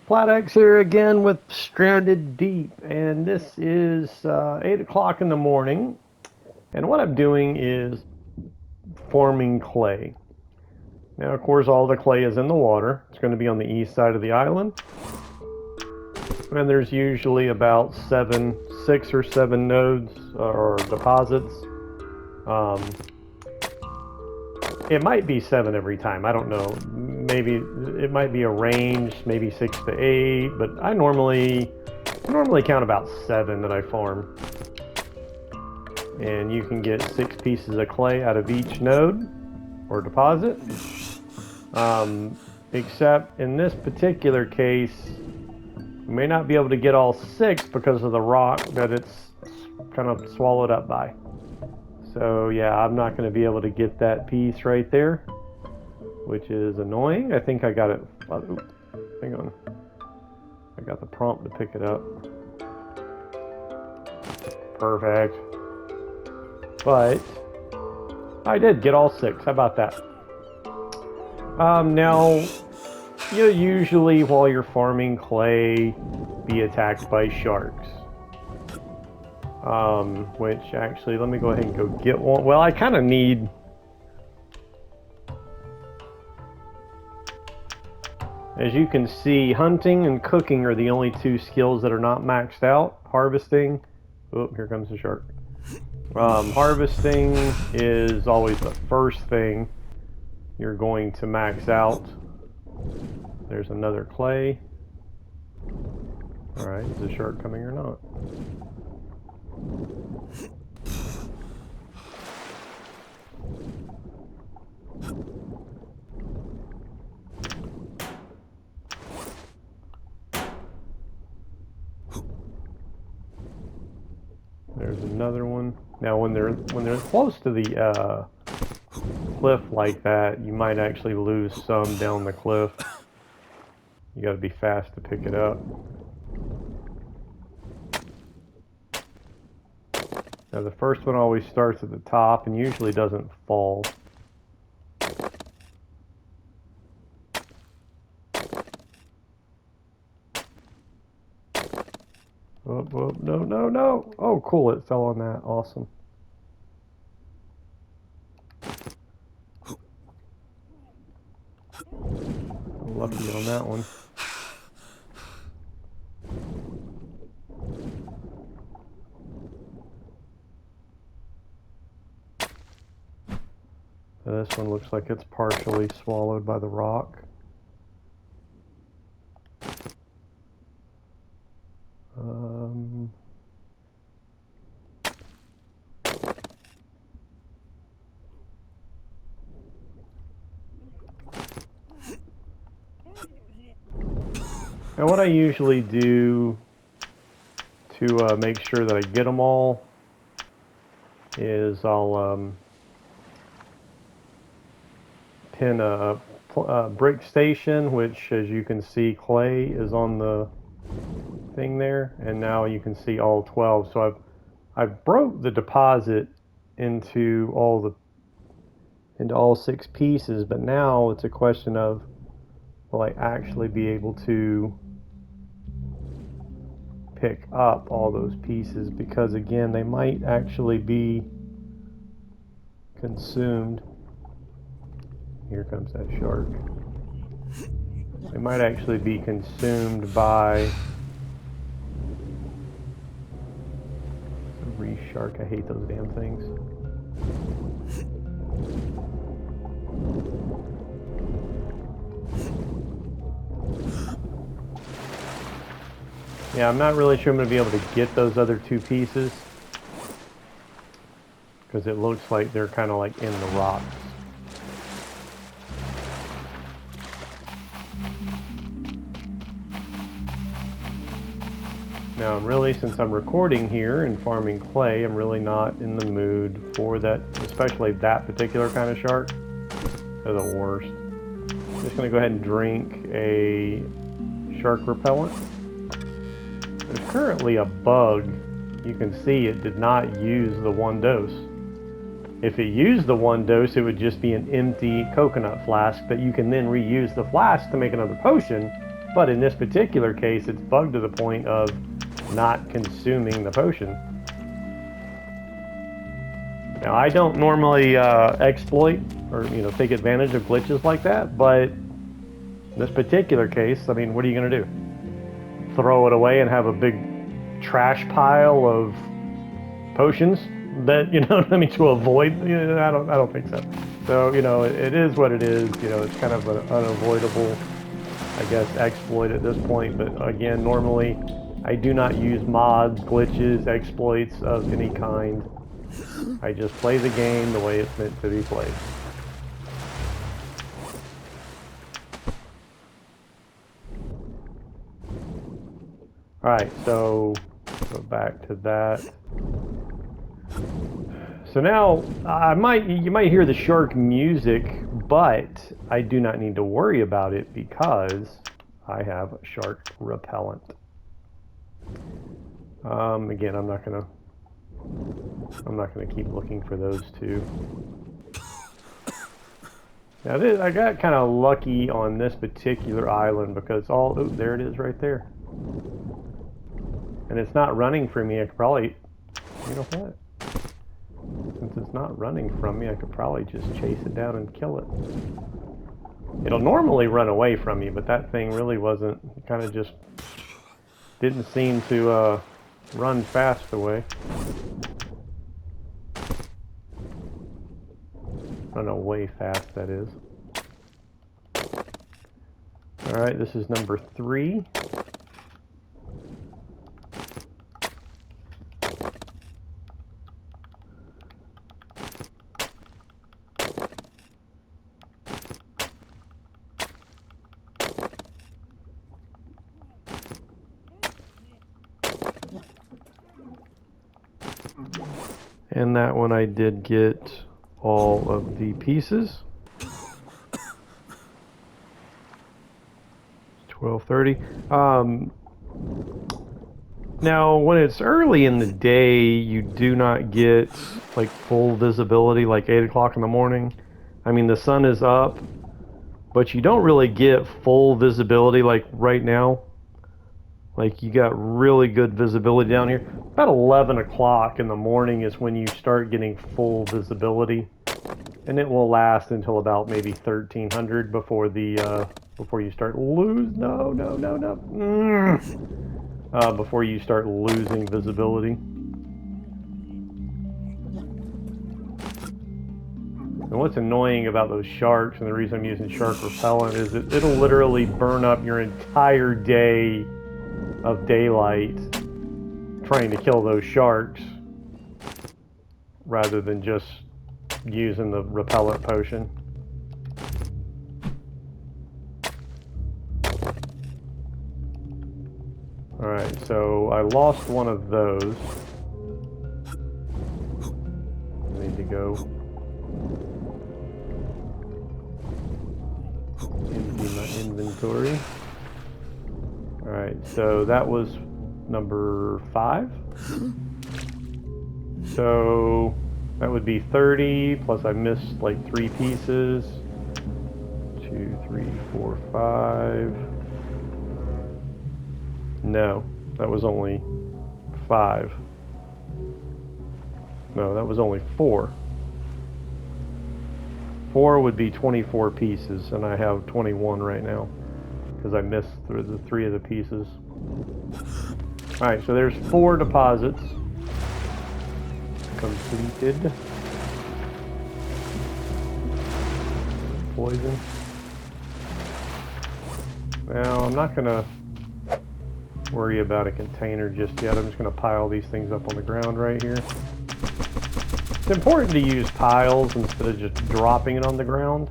Platex here again with Stranded Deep, and this is 8 o'clock in the morning. And what I'm doing is forming clay. Now, of course, all the clay is in the water. It's going to be on the east side of the island. And there's usually about 6 or 7 nodes or deposits. It might be 7 every time. I don't know. Maybe it might be a range, maybe 6 to 8. But I normally count about 7 that I farm. And you can get 6 pieces of clay out of each node or deposit. Except in this particular case, you may not be able to get all 6 because of the rock that it's kind of swallowed up by. So yeah, I'm not going to be able to get that piece right there, which is annoying. I think I got it. Hang on. I got the prompt to pick it up. Perfect. But I did get all 6. How about that? Now, you'll usually, while you're farming clay, be attacked by sharks. Which actually, let me go ahead and go get one. Well, I kind of need... As you can see, hunting and cooking are the only 2 skills that are not maxed out. Harvesting... Oh, here comes the shark. Harvesting is always the first thing you're going to max out. There's another clay. Alright, is the shark coming or not? There's another one. Now, when they're close to the cliff like that, you might actually lose some down the cliff. You got to be fast to pick it up. Now, the first one always starts at the top and usually doesn't fall. Oh, oh, no, no, no. Oh, cool. It fell on that. Awesome. Lucky on that one. This one looks like it's partially swallowed by the rock. Now what I usually do to make sure that I get them all is I'll pin a brick station, which, as you can see, clay is on the thing there, and now you can see all 12. So I've broke the deposit into all 6 pieces, but now it's a question of, will I actually be able to pick up all those pieces? Because again, they might actually be consumed. Here comes that shark. They might actually be consumed by a reef shark. I hate those damn things. Yeah, I'm not really sure I'm going to be able to get those other 2 pieces, because it looks like they're kind of like in the rocks. Now, since I'm recording here and farming clay, I'm really not in the mood for that, especially that particular kind of shark. They're the worst. I'm just going to go ahead and drink a shark repellent. There's currently a bug. You can see it did not use the 1 dose. If it used the 1 dose, it would just be an empty coconut flask that you can then reuse the flask to make another potion. But in this particular case, it's bugged to the point of not consuming the potion. Now, I don't normally exploit or take advantage of glitches like that, but in this particular case, I mean, what are you going to do? Throw it away and have a big trash pile of potions that what I mean, to avoid? I don't think so. So it is what it is. It's kind of an unavoidable, I guess, exploit at this point. But again, normally I do not use mods, glitches, exploits of any kind. I just play the game the way it's meant to be played. Alright, so go back to that. So now you might hear the shark music, but I do not need to worry about it because I have shark repellent. Again, I'm not gonna keep looking for those two. Now I got kind of lucky on this particular island because there it is right there. And it's not running from me. I could probably, what? Since it's not running from me, I could probably just chase it down and kill it. It'll normally run away from me, but that thing really wasn't, kind of just didn't seem to run fast away. Run away fast, that is. Alright, this is number 3. And that one I did get all of the pieces. 12:30. Now, when it's early in the day, you do not get like full visibility, like 8 o'clock in the morning. I mean, the sun is up, but you don't really get full visibility like right now. Like, you got really good visibility down here. About 11 o'clock in the morning is when you start getting full visibility. And it will last until about maybe 1300 before you start before you start losing visibility. And what's annoying about those sharks, and the reason I'm using shark repellent, is that it'll literally burn up your entire day of daylight trying to kill those sharks rather than just using the repellent potion. Alright, so I lost one of those. I need to go empty my inventory. Alright, so that was number 5. So that would be 30, plus I missed like 3 pieces. 2, 3, 4, 5. No, that was only 5. No, that was only 4. 4 would be 24 pieces, and I have 21 right now because I missed through the 3 of the pieces. Alright, so there's 4 deposits completed. Poison. Now, I'm not going to worry about a container just yet. I'm just going to pile these things up on the ground right here. It's important to use piles instead of just dropping it on the ground.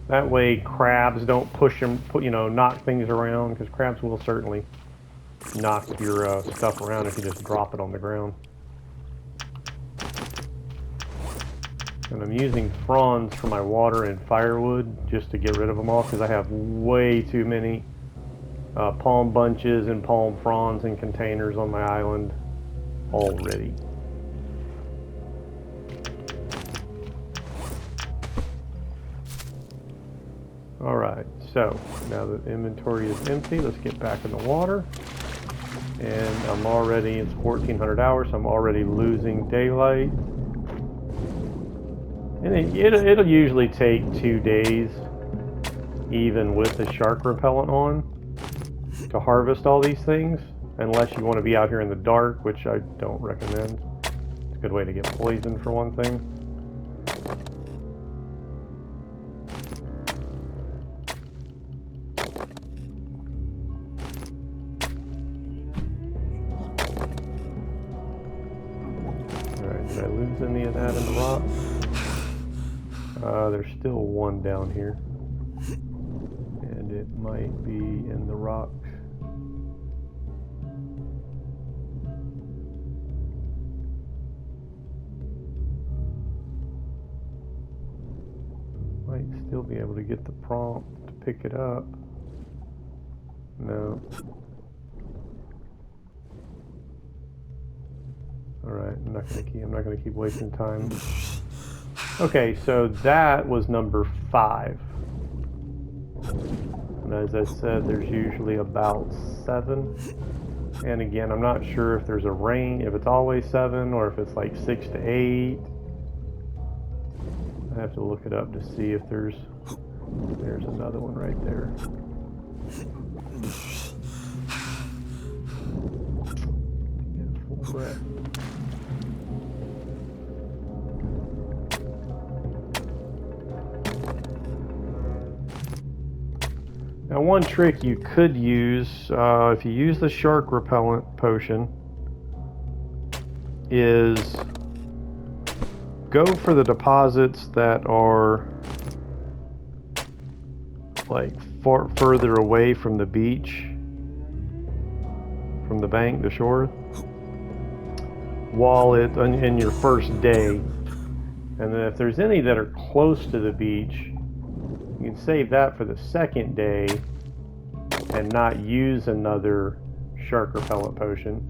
That way crabs don't push them, knock things around, because crabs will certainly knock your stuff around if you just drop it on the ground. And I'm using fronds for my water and firewood just to get rid of them all, because I have way too many palm bunches and palm fronds and containers on my island already. Alright, so now that inventory is empty, let's get back in the water. And I'm already, it's 1400 hours, so I'm already losing daylight. And it'll usually take 2 days, even with the shark repellent on, to harvest all these things. Unless you want to be out here in the dark, which I don't recommend. It's a good way to get poisoned for one thing. Alright, did I lose any of that in the rock? There's still one down here. And it might be in the rocks. Might still be able to get the prompt to pick it up. No. Alright, I'm not gonna keep wasting time. Okay, so that was number 5. And as I said, there's usually about 7. And again, I'm not sure if there's a range, if it's always 7 or if it's like 6 to 8. I have to look it up to see if there's another one right there. Get a full breath. Now, one trick you could use, if you use the shark repellent potion, is go for the deposits that are like further away from the beach, from the bank, the shore, while it in your first day. And then if there's any that are close to the beach, you can save that for the second day and not use another shark repellent potion.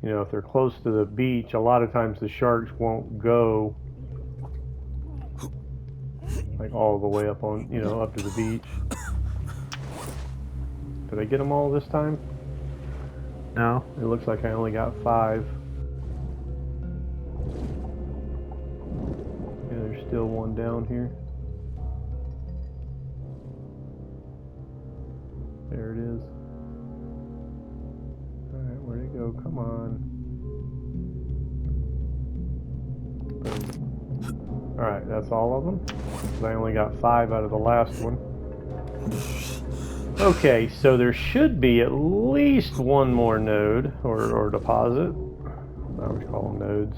You know, if they're close to the beach, a lot of times the sharks won't go like all the way up on, you know, up to the beach. Did I get them all this time? No, it looks like I only got 5. Yeah, there's still one down here. There it is. Alright, where'd it go? Come on. Boom. Alright, that's all of them. I only got 5 out of the last one. Okay, so there should be at least one more node, or deposit. I always call them nodes.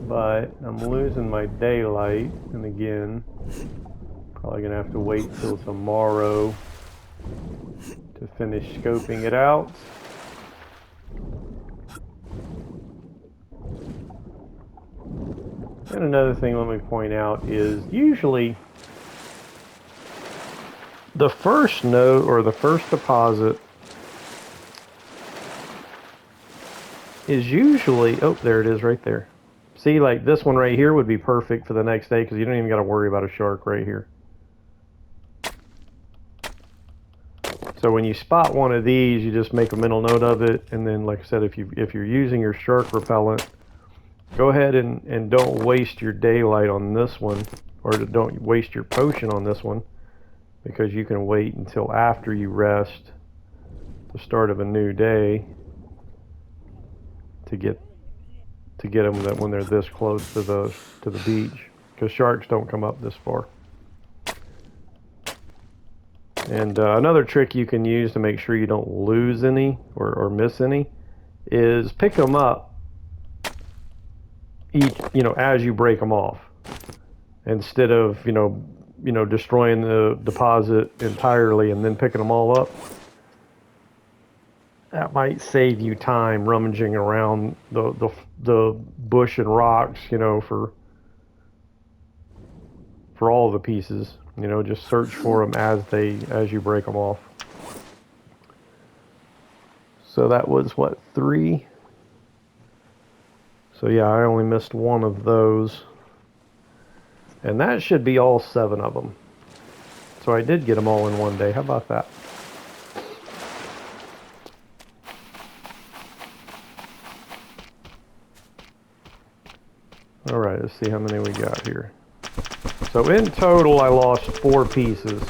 But I'm losing my daylight, and again, probably gonna have to wait till tomorrow to finish scoping it out. And another thing let me point out is usually the first node or the first deposit is usually, oh, there it is right there. See, like this one right here would be perfect for the next day because you don't even got to worry about a shark right here. So when you spot one of these, you just make a mental note of it, and then like I said, if you're using your shark repellent, go ahead and don't waste your daylight on this one, or don't waste your potion on this one, because you can wait until after you rest, the start of a new day, to get them that when they're this close to the beach, because sharks don't come up this far. And another trick you can use to make sure you don't lose any or miss any is pick them up each, as you break them off, instead of destroying the deposit entirely and then picking them all up. That might save you time rummaging around the bush and rocks, for all the pieces. You know, just search for them as you break them off. So that was what, 3? So yeah, I only missed one of those. And that should be all 7 of them. So I did get them all in one day. How about that? Alright, let's see how many we got here. So in total, I lost 4 pieces.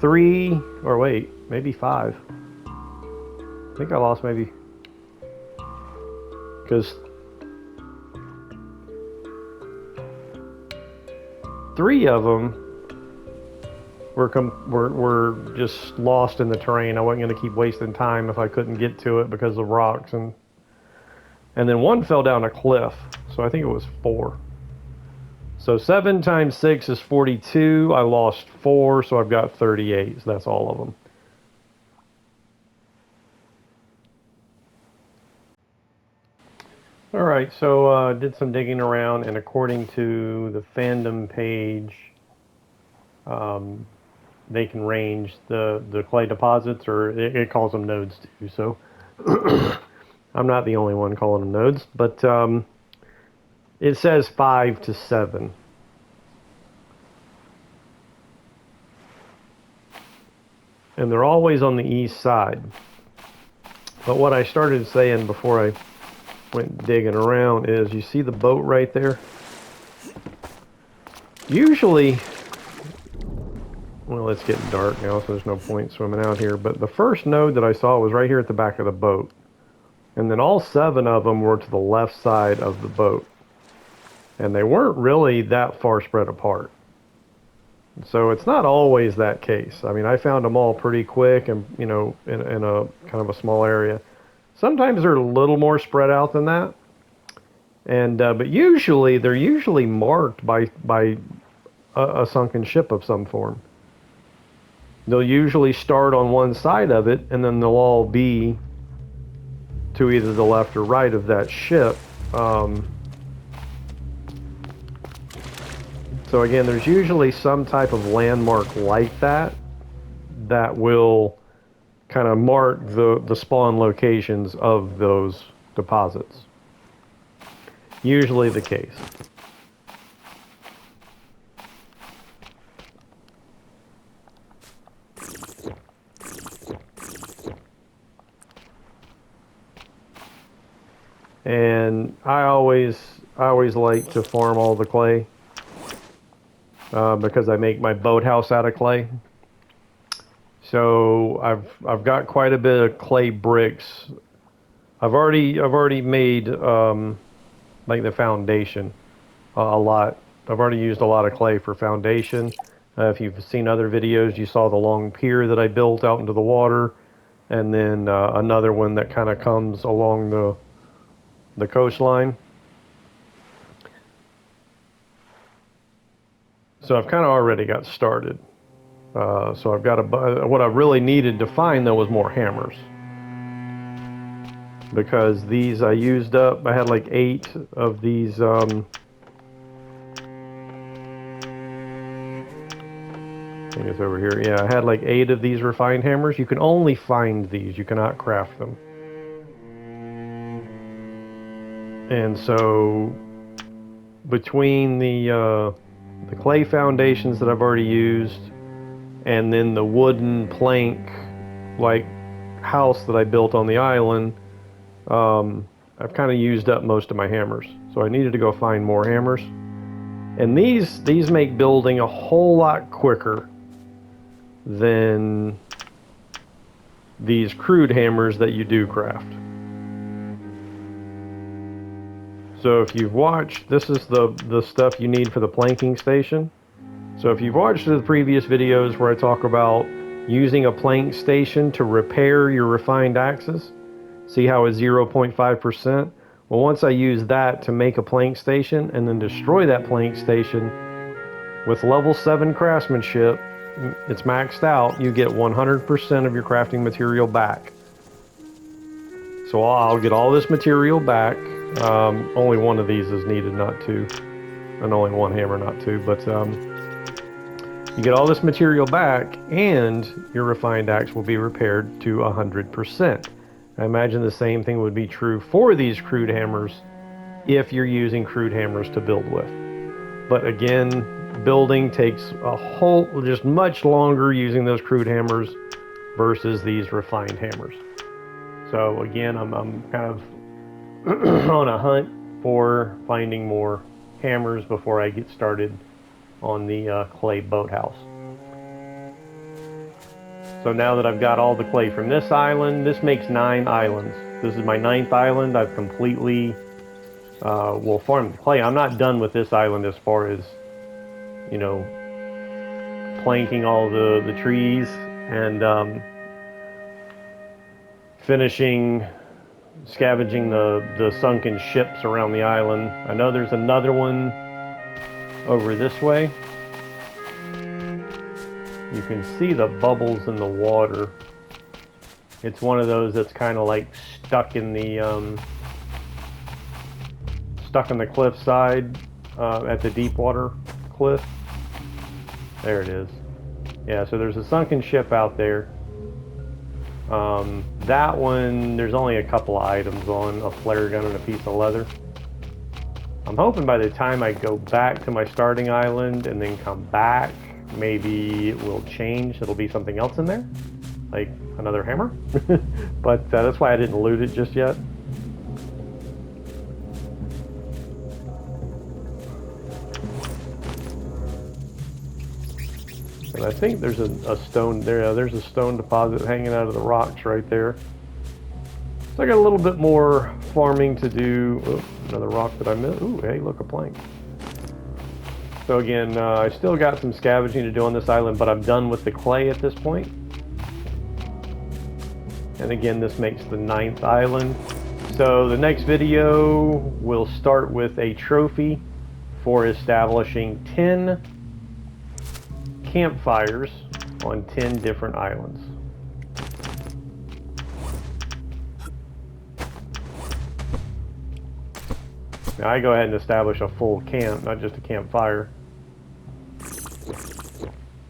3, or wait, maybe 5. I think I lost maybe... Because 3 of them were just lost in the terrain. I wasn't going to keep wasting time if I couldn't get to it because of rocks. And then 1 fell down a cliff. So I think it was 4. So 7 times 6 is 42. I lost 4, so I've got 38. So that's all of them. Alright, so did some digging around, and according to the fandom page, they can range the clay deposits, or it calls them nodes too, so I'm not the only one calling them nodes, but it says 5 to 7. And they're always on the east side. But what I started saying before I went digging around is, you see the boat right there? Usually, well, it's getting dark now, so there's no point swimming out here, but the first node that I saw was right here at the back of the boat. And then all 7 of them were to the left side of the boat. And they weren't really that far spread apart. So it's not always that case. I mean, I found them all pretty quick and, you know, in a kind of a small area. Sometimes they're a little more spread out than that. And but usually they're usually marked by a sunken ship of some form. They'll usually start on one side of it, and then they'll all be to either the left or right of that ship. So again, there's usually some type of landmark like that that will kind of mark the spawn locations of those deposits. Usually the case. And I always like to farm all the clay because I make my boathouse out of clay. So I've got quite a bit of clay bricks. I've already made like the foundation a lot. I've already used a lot of clay for foundation. If you've seen other videos, you saw the long pier that I built out into the water, and then another one that kind of comes along the coastline. So I've kind of already got started. So I've got what I really needed to find though was more hammers. Because these I used up, I had like 8 of these, I think it's over here. Yeah, I had like 8 of these refined hammers. You can only find these, you cannot craft them. And so between the clay foundations that I've already used, and then the wooden plank like house that I built on the island, I've kind of used up most of my hammers. So I needed to go find more hammers. And these make building a whole lot quicker than these crude hammers that you do craft. So if you've watched, this is the stuff you need for the planking station. So if you've watched the previous videos where I talk about using a plank station to repair your refined axes, see how it's 0.5%? Well, once I use that to make a plank station and then destroy that plank station with level 7 craftsmanship, it's maxed out, you get 100% of your crafting material back. So I'll get all this material back. Only one of these is needed, not 2. And only 1 hammer, not 2. But You get all this material back, and your refined axe will be repaired to 100%. I imagine the same thing would be true for these crude hammers if you're using crude hammers to build with. But again, building takes just much longer using those crude hammers versus these refined hammers. So again, I'm kind of on a hunt for finding more hammers before I get started on the clay boathouse. So now that I've got all the clay from this island, this makes 9 islands. This is my 9th island. I've completely farmed the clay. I'm not done with this island as far as, you know, planking all the trees and finishing scavenging the sunken ships around the island. I know there's another one over this way. You can see the bubbles in the water. It's one of those that's kind of like stuck in the cliff side at the deep water cliff. There it is. Yeah, so there's a sunken ship out there. That one, there's only a couple of items on, a flare gun and a piece of leather. I'm hoping by the time I go back to my starting island and then come back, maybe it will change. It'll be something else in there, like another hammer. But that's why I didn't loot it just yet. And I think there's a stone there. There's a stone deposit hanging out of the rocks right there. So I got a little bit more farming to do. Oh, another rock that I missed. Ooh, hey, look, a plank. So again, I still got some scavenging to do on this island, but I'm done with the clay at this point. And again, this makes the 9th island. So the next video will start with a trophy for establishing 10 campfires on 10 different islands. Now I go ahead and establish a full camp, not just a campfire,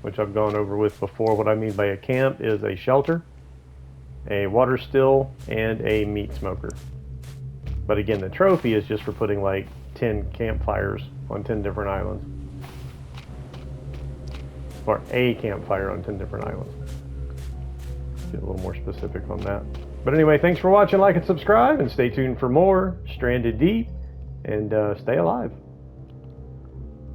which I've gone over with before. What I mean by a camp is a shelter, a water still, and a meat smoker. But again, the trophy is just for putting like 10 campfires on 10 different islands. Or a campfire on 10 different islands. Get a little more specific on that. But anyway, thanks for watching, like and subscribe, and stay tuned for more Stranded Deep, and stay alive.